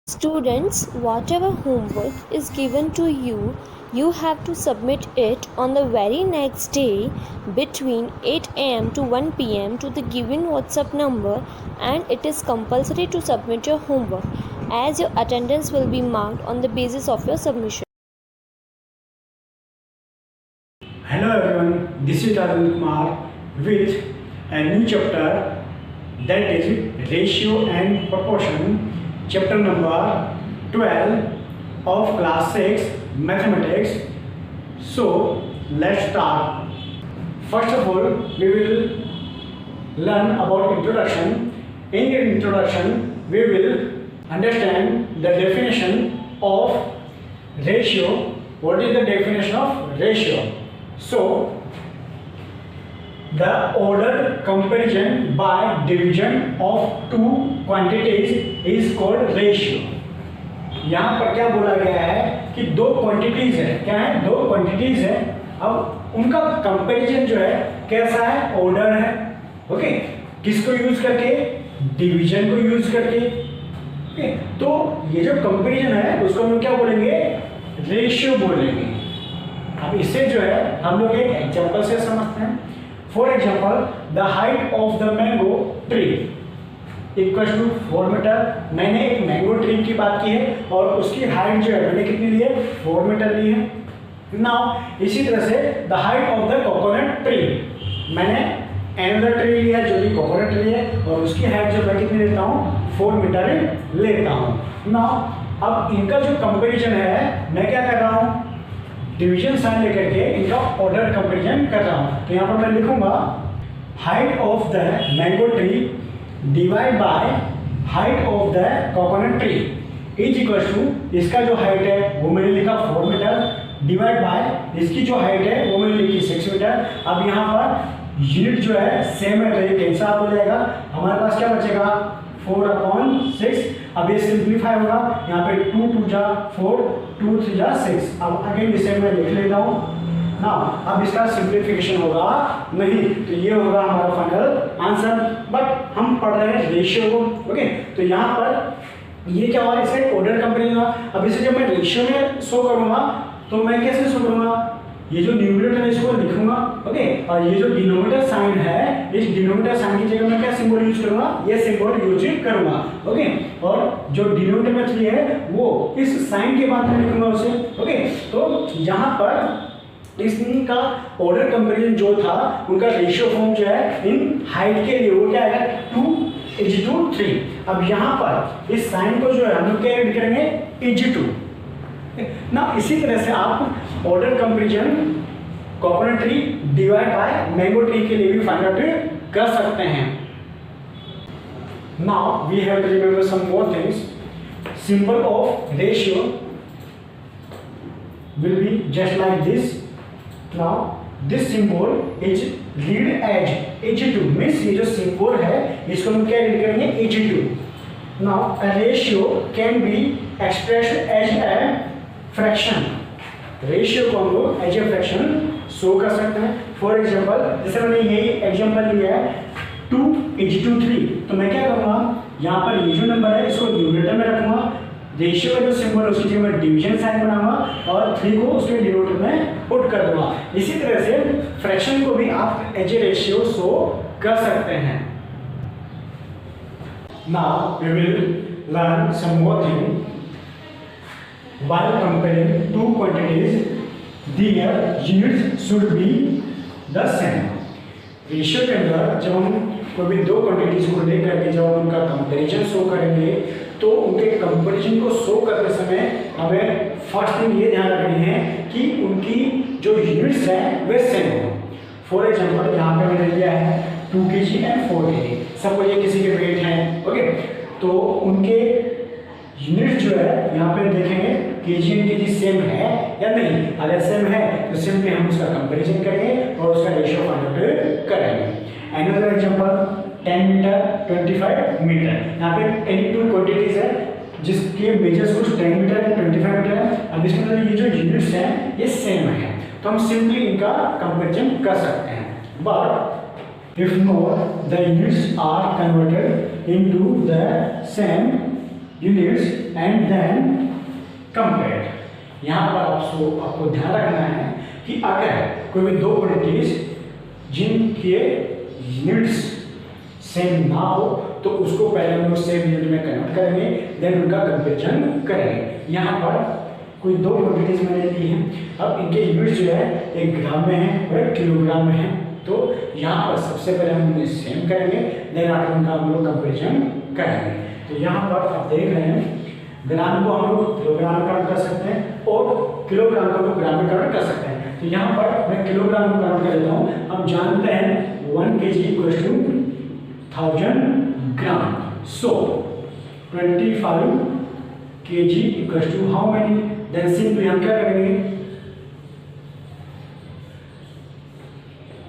Students, whatever homework is given to you, you have to submit it on the very next day between 8 am to 1 pm to the given WhatsApp number, and it is compulsory to submit your homework as your attendance will be marked on the basis of your submission. Hello everyone, this is Arvind Kumar with a new chapter, that is ratio and proportion, chapter number 12 of class 6 mathematics. So let's start. First of all, we will learn about introduction. In the introduction, we will understand the definition of ratio. What is the definition of ratio? So, the ordered comparison by division of two quantities is called ratio. यहाँ पर क्या बोला गया है कि दो quantities है, क्या है, दो क्वांटिटीज है, अब उनका कंपैरिजन जो है कैसा है, ऑर्डर है, ओके, किसको यूज करके, डिवीजन को यूज करके, ओके, तो ये जो कंपैरिजन है उसको हम क्या बोलेंगे, रेशियो बोलेंगे। अब इससे जो है हम लोग एक एग्जांपल से समझते हैं। For example, the height of the mango tree equal to 4 meter. मैंने एक मैंगो ट्री की बात की है और उसकी हाइट जो है मैंने कितनी ली है, 4 मीटर ली है। नाउ इसी तरह से the height of the coconut tree, मैंने अनदर ट्री लिया जो कि कोकोनट ट्री है और उसकी हाइट जो मैं कितनी लेता हूँ, 4 मीटर लेता हूँ। नाउ अब इनका जो कंपैरिजन है मैं क्या कर रहा हूँ, डिवीजन साइन लेकर के इनका ऑर्डर कंपैरिजन कर रहा हूँ। तो यहाँ पर मैं लिखूंगा height of the mango tree divide by height of the coconut tree is equal to, इसका जो हाइट है वो मैंने लिखा 4 मीटर डिवाइड बाय इसकी जो हाइट है वो मैंने लिखी 6 मीटर। अब यहाँ पर यूनिट जो है सेम है तो ये कैंसिल हो जाएगा, हमारे पास क्या बचेगा 4/6। अब ये सिंप्लीफाई होगा, यहाँ पे 2 2 जा 4, 2 3 जा 6। अब अगेन इसे मैं लिख लेता हूँ ना। अब इसका सिंप्लीफिकेशन होगा नहीं, तो ये होगा हमारा फाइनल आंसर। बट हम पढ़ रहे हैं रेशियो को, ओके, तो यहाँ पर ये क्या हुआ, इसे ऑर्डर कंपेरिजन हुआ। अब इसे जब मैं रेशियो में शो करूँगा तो मैं कैसे शो करूँगा, ये जो न्यूमरेटर है इसको लिखूंगा, ओके, और ये जो डिनोमिनेटर साइन है इस डिनोमिनेटर साइन की जगह मैं क्या सिंबल यूज करूंगा, ये सिंबल यूज करूंगा, ओके, और जो डिनोमिनेटर में 3 है वो इस साइन के बाद में लिखूंगा उसे, ओके। तो यहाँ पर इसका ऑर्डर कंपैरिजन जो था उनका रेशियो फॉर्म जो है इन हाइट के लिए वो क्या है 2:3। अब यहाँ पर इस साइन को जो है हम लोग क्या ऐड करेंगे, 2 ना। इसी तरह से आप order comparison coconut tree divide by mango tree के लिए भी फाइंड आउट कर सकते हैं। Now we have to remember some more things. Symbol of ratio will be just like this. Now this symbol is read as H2, means ये जो symbol है इसको हम क्या रीड करेंगे, H2। Now a ratio can be expressed as a fraction. Ratio को हम लोग एज ए फ्रैक्शन शो कर सकते हैं। फॉर एग्जांपल, जैसे मैंने यही एग्जांपल लिया है 2:3, तो मैं क्या करूँगा, यहाँ पर ये जो नंबर है इसको न्यूमरेटर में रखूँगा, रेशियो का जो सिंबल है उसकी जगह मैं डिवीजन साइन बनाऊंगा और 3 को उसके डिनोमिनेटर में पुट कर दूंगा। इसी तरह से फ्रैक्शन को भी आप एज ए रेशियो शो कर सकते हैं। Now we will learn some more thing. While comparing two quantities, their units should be the same. Ratio के अंदर जब हम कोई भी दो क्वांटिटीज को लेकर के जब हम उनका कंपैरिजन शो करेंगे तो उनके कंपैरिजन को शो करते समय हमें फर्स्ट थिंग ये ध्यान रखनी है कि उनकी जो यूनिट्स हैं वे सेम हो। फॉर एग्जांपल, यहाँ पे मैंने लिया है 2 kg एंड 4 kg, सबको ये किसी के वेट हैं, ओके, तो उनके यूनिट जो है यहाँ पे देखेंगे केजी एंड केजी सेम है या नहीं। अगर सेम है तो सिंपली हम उसका कंपैरिजन करेंगे और उसका रेशियो फाइंड आउट करेंगे। अनदर एग्जांपल 10 मीटर 25 मीटर, यहाँ पे एनी टू क्वांटिटीज है जिसके मेजर्स कुछ 10 मीटर एंड 25 मीटर है। अब इसके अंदर ये जो यूनिट्स हैं ये सेम है तो हम सिंपली इनका कंपैरिजन कर सकते हैं। But if not, the units are converted into the same units and then compare. यहाँ पर आपको ध्यान रखना है कि अगर कोई भी दो क्वांटिटीज जिनके यूनिट्स सेम ना हो तो उसको पहले हम लोग सेम यूनिट में कन्वर्ट करेंगे, देन उनका कंपेरिजन करेंगे। यहाँ पर कोई दो क्वांटिटीज मैंने ली हैं, अब इनके यूनिट्स जो है एक ग्राम में है और एक किलोग्राम में है, तो यहाँ पर सबसे पहले हम उन्हें सेम करेंगे, देन आगे उनका हम लोग कंपेरिजन करेंगे। तो यहाँ पर आप देख रहे हैं ग्राम को हम लोग किलोग्राम में कन्वर्ट कर सकते हैं और किलोग्राम को हम लोग ग्राम में कन्वर्ट कर सकते हैं। तो यहाँ पर मैं किलोग्राम में कन्वर्ट कर देता हूँ। हम जानते हैं 1 kg equals to 1000 gram. So 25 kg equals to how many, then simply हम क्या करेंगे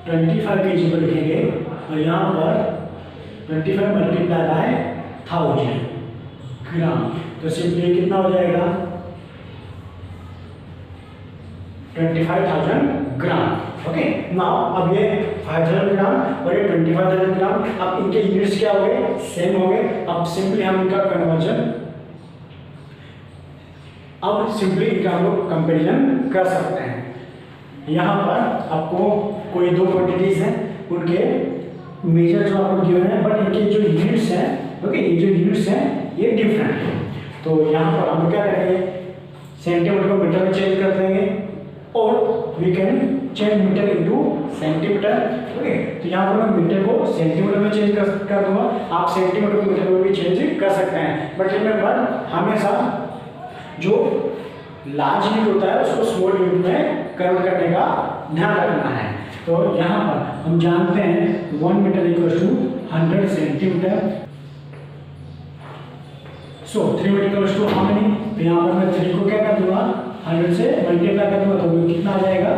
25 kg को लिखेंगे और यहाँ पर 25 मल्टीप्लाई बाय 1000 ग्राम, तो सिंपली कितना हो जाएगा 25,000 ग्राम। ओके, नाउ अब ये 5,000 ग्राम और ये 25,000 ग्राम, अब इनके यूनिट्स क्या हो गए, सेम हो गए। अब सिंपली हम इनका कन्वर्जन, अब सिंपली इनका हम लोग कंपेरिजन कर सकते हैं। यहाँ पर आपको कोई दो क्वांटिटीज हैं, उनके मेजर जो आपको गिवन है, बट इनके जो यूनिट्स हैं, ओके, ये जो यूनिट्स हैं ये डिफरेंट है। तो यहाँ पर हम क्या करेंगे, सेंटीमीटर को मीटर में चेंज कर देंगे और we can change meter into centimeter. Okay, तो यहाँ पर मैं मीटर को सेंटीमीटर में चेंज कर दूंगा, आप सेंटीमीटर को मीटर में भी चेंज कर सकते हैं। बट रिमेंबर, हमेशा जो लार्ज यूनिट होता है उसको स्मॉल यूनिट में कन्वर्ट करने का ध्यान रखना है। तो यहाँ पर हम जानते हैं 1 meter equals to 100 centimeter. So 3 meter equals to how many, तो यहाँ पर मैं 3 को क्या कर दूंगा 100 से मल्टीप्लाई कर दूंगा, तो वो कितना आ जाएगा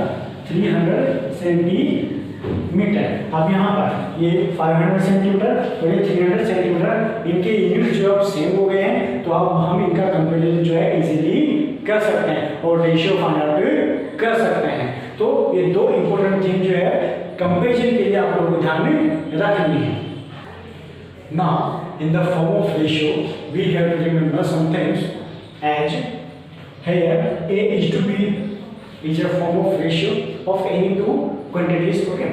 300 सेंटीमीटर। अब यहाँ पर ये 500 सेंटीमीटर और ये 300 सेंटीमीटर, इनके यूनिट जो अब सेम हो गए हैं, तो अब हम इनका कंपेरिजन जो है इजीली कर सकते हैं और रेशियो फाइंड आउट कर सकते हैं। तो ये दो इंपॉर्टेंट थिंग जो है कंपेरिजन के लिए आप लोगों को ध्यान में रखनी है। Now, in the form of ratio, we have to remember some things as here A is to be is a form of ratio of any two quantities. Okay,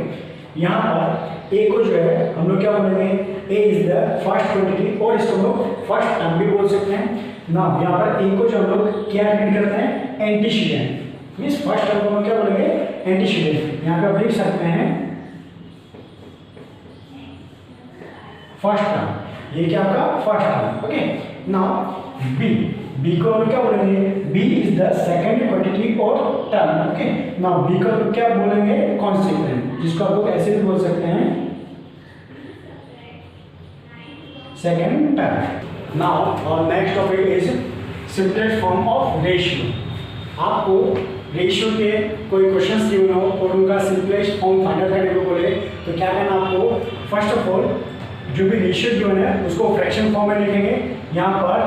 यहाँ पर A को जो है हम लोग क्या बोलेंगे, A is the first quantity और इसको हम लोग फर्स्ट टर्म भी बोल सकते हैं ना। यहाँ पर A को जो हम लोग क्या रीड करते हैं, एंटीसीडेंट, मीन्स फर्स्ट टर्म को हम क्या बोलेंगे, एंटीसीडेंट। यहाँ पे आप लिख सकते हैं फर्स्ट टर्म, ये क्या आपका first term. Okay, now B को हम क्या बोलेंगे, B is the second quantity और टर्म। ओके, नाउ बी को क्या बोलेंगे, कॉन्सिक्वेंट, जिसको आप लोग ऐसे भी बोल सकते हैं सेकंड टर्म। नाउ और next topic is simplest form of ratio. आपको रेशियो के कोई क्वेश्चंस गिवन हो और उनका सिंपलेस्ट फॉर्म फाइंड आउट करने को बोले, तो क्या करना आपको, फर्स्ट ऑफ ऑल जो भी रेशियो गिवन है उसको फ्रैक्शन फॉर्म में लिखेंगे। यहाँ पर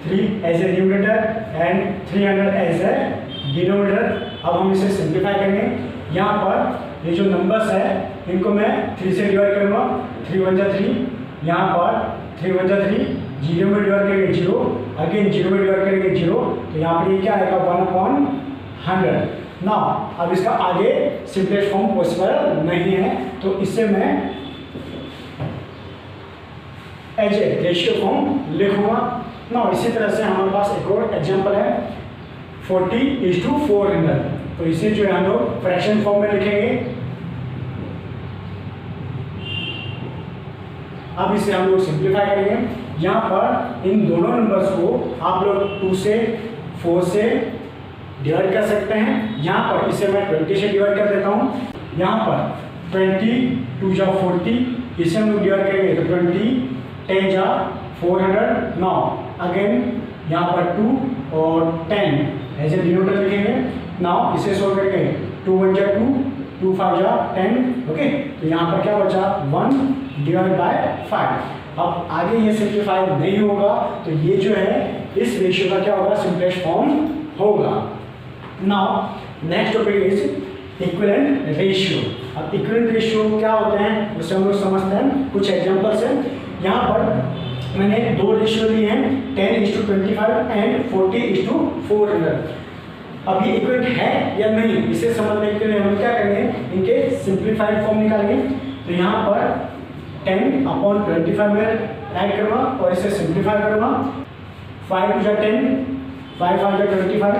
3 as a numerator and 300 as a denominator. अब हम इसे सिंप्लीफाई करेंगे। यहाँ पर ये जो नंबर्स है इनको मैं 3 से डिवाइड करूँगा, 3 1 जा 3, यहाँ पर 3 1 जा 3, 0 में डिवाइड करेंगे 0, अगेन 0 में डिवाइड करेंगे 0, तो यहाँ पर ये क्या आएगा 1/100। ना अब इसका आगे सिंपलेस्ट फॉर्म पॉसिबल नहीं है, तो इससे मैं एज ए रेशियो फॉर्म लिखूंगा ना। इसी तरह से हमारे पास एक और एग्जांपल है 40:400, तो इसे जो है हम लोग फ्रैक्शन फॉर्म में लिखेंगे। अब इसे हम लोग सिंप्लीफाई करेंगे। यहाँ पर इन दोनों नंबर्स को आप लोग 2 से 4 से डिवाइड कर सकते हैं। यहाँ पर इसे मैं 20 से डिवाइड कर देता हूँ। यहाँ पर 20 2 जा 40, इसे हम लोग डिवाइड करेंगे तो 20 10 जा 400। नाउ अगेन यहाँ पर 2 और 10 ऐसे डिनोमिनेटर लिखेंगे। नाउ इसे सोल्व करेंगे, 2 1 जा 2, 2 5 जा 10। ओके, तो यहाँ पर क्या बचा 1 डिवाइड बाय 5। अब आगे ये सिंप्लीफाई नहीं होगा, तो ये जो है इस रेशियो का क्या होगा, सिंपलेस्ट फॉर्म होगा। Now next topic is equivalent ratio. अब इक्विवेलेंट रेशियो क्या होते हैं उसे हम लोग समझते हैं, कुछ एग्जांपल्स हैं। यहाँ पर मैंने 2 रेशियो लिए हैं 10:25 एंड 40:400। अब ये इक्वल है या नहीं इसे समझने के लिए हम क्या करेंगे, इनके सिंप्लीफाइड फॉर्म निकालेंगे। तो यहाँ पर 10/25 में ऐड करूँगा और इसे सिंप्लीफाई करूँगा। 5 × 10, 5 × 25,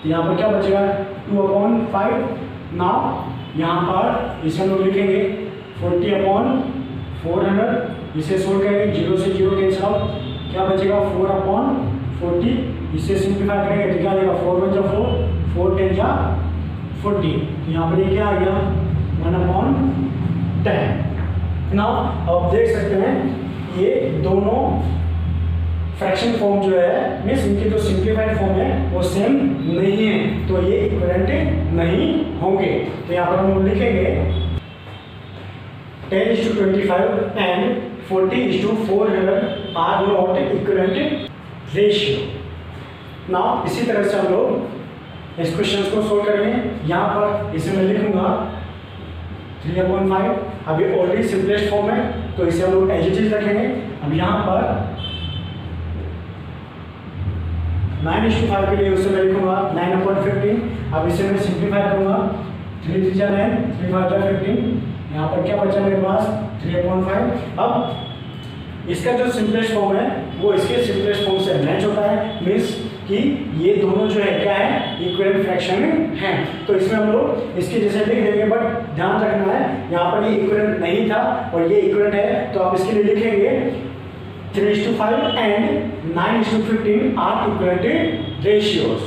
तो यहाँ पर क्या बचेगा 2/5। नाउ यहाँ पर इसे हम लोग लिखेंगे 40/400, इसे सोल्व करेंगे, 0 से 0 कैंसिल आउट, क्या बचेगा 4/40, इसे सिंप्लीफाई करेंगे तो क्या आएगा 4 × 4, 4 × 10 = 40। तो यहाँ पर ये क्या आ गया 1/10। नाउ अब देख सकते हैं ये दोनों फ्रैक्शन फॉर्म जो है मीन्स इनकी जो सिंप्लीफाइड फॉर्म है वो सेम नहीं है, तो ये इक्विवेलेंट नहीं होंगे। तो यहाँ पर हम लिखेंगे 10:25 and 40:400 are not equivalent ratio. Now इसी तरह से हम लोग इस क्वेश्चन को सोल्व करेंगे। यहाँ पर इसे मैं लिखूंगा 3/5, अभी ऑलरेडी सिंपलेस्ट फॉर्म है तो इसे हम लोग एज इट इज रखेंगे। अब यहाँ पर 9:5 के लिए उसे मैं लिखूंगा 9/15। अब इसे मैं सिंप्लीफाई करूंगा, 3 × 3 = 9, 3 × 5 = 15। यहाँ पर क्या बचा मेरे पास 3/5। अब इसका जो सिंपलेस्ट फॉर्म है वो इसके सिंपलेस्ट फॉर्म से मैच होता है, मीन्स कि ये दोनों जो है क्या है इक्विवेलेंट फ्रैक्शन हैं। तो इसमें हम लोग इसके जैसे लिख देंगे, बट ध्यान रखना है यहाँ पर ये इक्विवेलेंट नहीं था और ये इक्विवेलेंट है, तो आप इसके लिए लिखेंगे 3:5 and 9:15 are equivalent ratios.